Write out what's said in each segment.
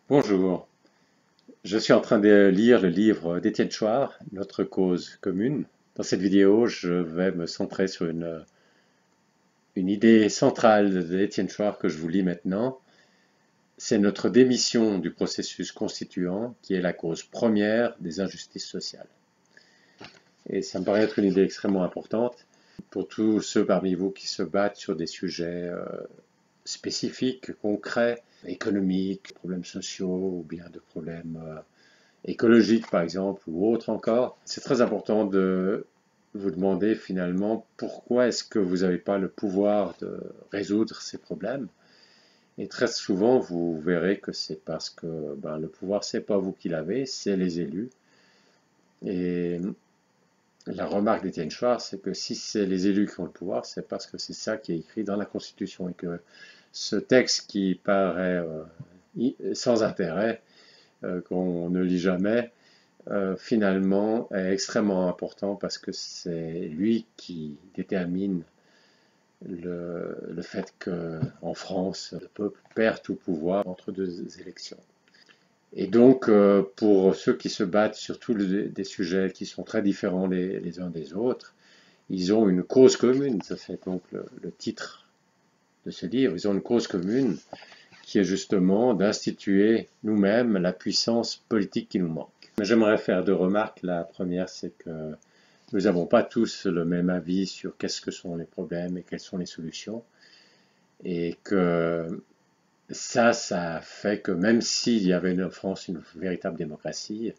Bonjour, je suis en train de lire le livre d'Étienne Chouard, Notre cause commune. Dans cette vidéo, je vais me centrer sur une idée centrale d'Étienne Chouard que je vous lis maintenant. C'est notre démission du processus constituant qui est la cause première des injustices sociales. Et ça me paraît être une idée extrêmement importante pour tous ceux parmi vous qui se battent sur des sujets spécifiques, concrets, économiques, problèmes sociaux ou bien de problèmes écologique par exemple ou autre encore, c'est très important de vous demander finalement pourquoi est-ce que vous n'avez pas le pouvoir de résoudre ces problèmes. Et très souvent, vous verrez que c'est parce que le pouvoir, c'est pas vous qui l'avez, c'est les élus. Et la remarque d'Étienne Chouard, c'est que si c'est les élus qui ont le pouvoir, c'est parce que c'est ça qui est écrit dans la Constitution et que ce texte qui paraît sans intérêt, qu'on ne lit jamais, finalement est extrêmement important parce que c'est lui qui détermine le fait qu'en France, le peuple perd tout pouvoir entre deux élections. Et donc, pour ceux qui se battent sur tous des sujets qui sont très différents les uns des autres, ils ont une cause commune, ça c'est donc le titre de ce livre, ils ont une cause commune qui est justement d'instituer nous-mêmes la puissance politique qui nous manque. J'aimerais faire deux remarques. La première, c'est que nous n'avons pas tous le même avis sur qu'est-ce que sont les problèmes et quelles sont les solutions. Et que ça fait que même s'il y avait en France une véritable démocratie,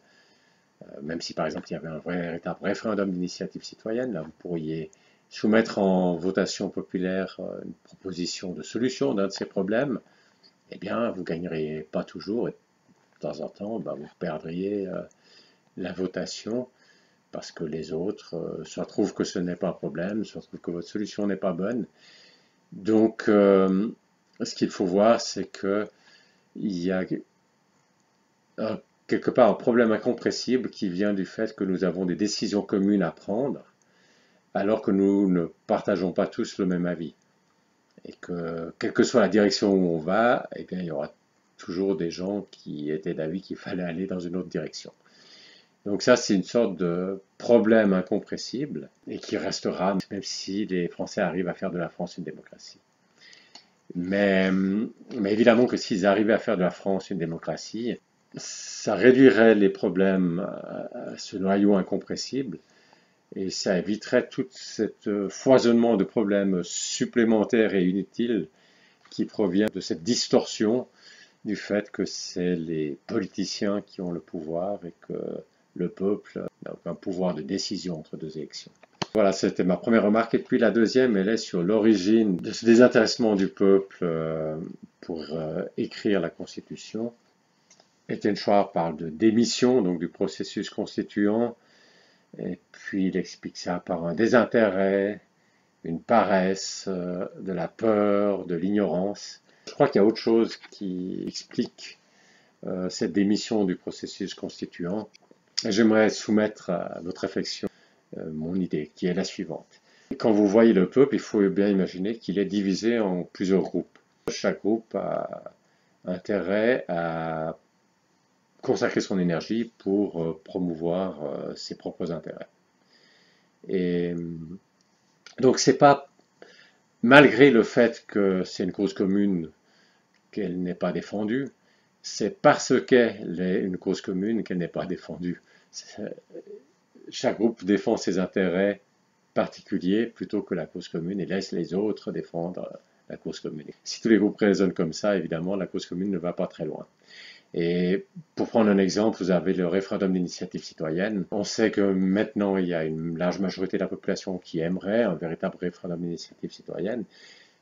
même si par exemple il y avait un véritable référendum d'initiative citoyenne, là vous pourriez soumettre en votation populaire une proposition de solution d'un de ces problèmes, eh bien vous ne gagneriez pas toujours et de temps en temps vous perdriez la votation parce que les autres soit trouvent que ce n'est pas un problème, soit trouvent que votre solution n'est pas bonne. Donc, ce qu'il faut voir, c'est qu'il y a quelque part un problème incompressible qui vient du fait que nous avons des décisions communes à prendre, alors que nous ne partageons pas tous le même avis. Et que, quelle que soit la direction où on va, eh bien, il y aura toujours des gens qui étaient d'avis qu'il fallait aller dans une autre direction. Donc ça, c'est une sorte de problème incompressible et qui restera, même si les Français arrivent à faire de la France une démocratie. Mais, mais évidemment que s'ils arrivaient à faire de la France une démocratie, ça réduirait les problèmes à ce noyau incompressible et ça éviterait tout ce foisonnement de problèmes supplémentaires et inutiles qui provient de cette distorsion du fait que c'est les politiciens qui ont le pouvoir et que le peuple n'a aucun pouvoir de décision entre deux élections. Voilà, c'était ma première remarque. Et puis la deuxième, elle est sur l'origine de ce désintéressement du peuple pour écrire la Constitution. Étienne Chouard parle de démission, donc du processus constituant, et puis il explique ça par un désintérêt, une paresse, de la peur, de l'ignorance. Je crois qu'il y a autre chose qui explique cette démission du processus constituant. J'aimerais soumettre à votre réflexion mon idée, qui est la suivante. Quand vous voyez le peuple, il faut bien imaginer qu'il est divisé en plusieurs groupes. Chaque groupe a intérêt à consacrer son énergie pour promouvoir ses propres intérêts. Et donc c'est pas, malgré le fait que c'est une cause commune, qu'elle n'est pas défendue, c'est parce qu'elle est une cause commune qu'elle n'est pas défendue. Chaque groupe défend ses intérêts particuliers plutôt que la cause commune et laisse les autres défendre la cause commune. Si tous les groupes raisonnent comme ça, évidemment, la cause commune ne va pas très loin. Et pour prendre un exemple, vous avez le référendum d'initiative citoyenne. On sait que maintenant, il y a une large majorité de la population qui aimerait un véritable référendum d'initiative citoyenne.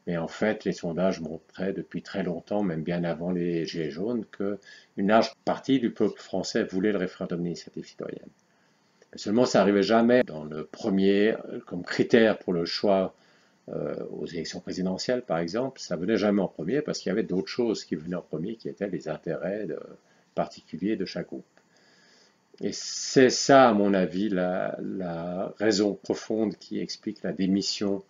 Mais en fait, les sondages montraient depuis très longtemps, même bien avant les Gilets jaunes, qu'une large partie du peuple français voulait le référendum d'initiative citoyenne. Mais seulement, ça n'arrivait jamais dans le premier, comme critère pour le choix aux élections présidentielles, par exemple, ça venait jamais en premier parce qu'il y avait d'autres choses qui venaient en premier, qui étaient les intérêts particuliers de chaque groupe. Et c'est ça, à mon avis, la raison profonde qui explique la démission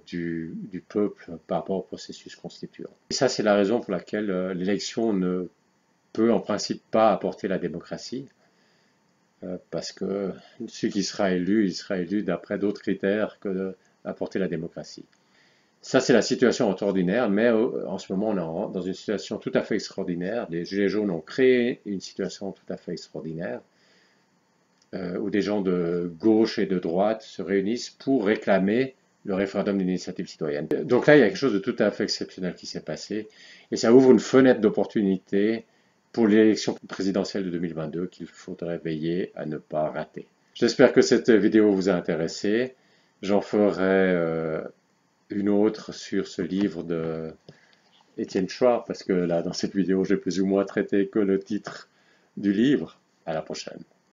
du peuple par rapport au processus constituant. Et ça, c'est la raison pour laquelle l'élection ne peut en principe pas apporter la démocratie, parce que celui qui sera élu, il sera élu d'après d'autres critères que d'apporter la démocratie. Ça, c'est la situation ordinaire, mais en ce moment, on est dans une situation tout à fait extraordinaire. Les Gilets jaunes ont créé une situation tout à fait extraordinaire, où des gens de gauche et de droite se réunissent pour réclamer le référendum d'initiative citoyenne. Donc là, il y a quelque chose de tout à fait exceptionnel qui s'est passé, et ça ouvre une fenêtre d'opportunité pour l'élection présidentielle de 2022 qu'il faudrait veiller à ne pas rater. J'espère que cette vidéo vous a intéressé. J'en ferai une autre sur ce livre de Étienne Chouard, parce que là, dans cette vidéo, j'ai plus ou moins traité que le titre du livre. À la prochaine.